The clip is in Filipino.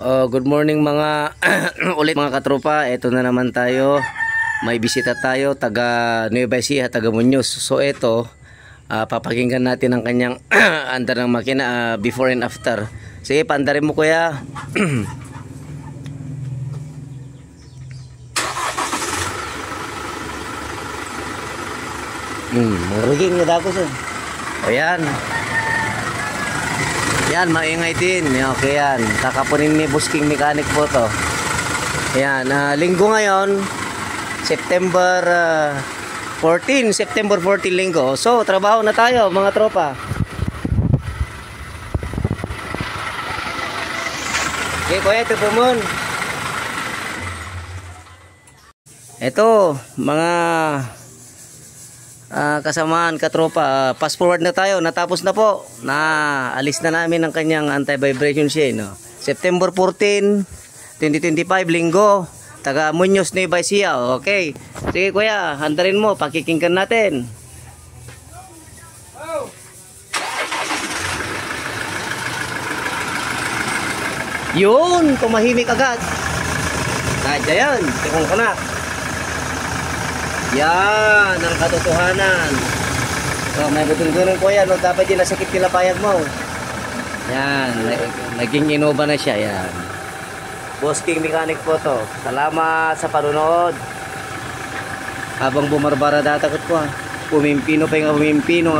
Good morning mga ulit mga katropa. Ito na naman tayo. May bisita tayo taga Nueva Ecija, taga Muñoz. So ito, papakinggan natin ang kanyang andar ng makina before and after. Sige, paandarin mo kuya. Maruging na dako sir. O yan. Yan, maingay din. Okay yan. Kakapunin ni Busking Mechanic po to. Yan, linggo ngayon, September 14 linggo. So, trabaho na tayo mga tropa. Okay, kuya, ito po mon. Ito, mga kasamaan, katropa, fast forward na tayo. Natapos na po. Alis na namin ang kanyang anti-vibration chain. No? September 14, 2025, linggo. Taga Muñoz, Nueva Ecija. Okay. Sige kuya, handarin mo. Pakikinggan natin. Yun, tumahimik agad. Kahit yan, tikong ka na. Yan ang katotohanan. So, may butong-gunong ko yan. No? Dapat din nasakit tilapayag mo. Yan. Naging Innova na siya. Yan. Busking Mechanic po to. Salamat sa panunood. Habang bumarbara datakot ko ha. Pumimpino pa yung pumimpino.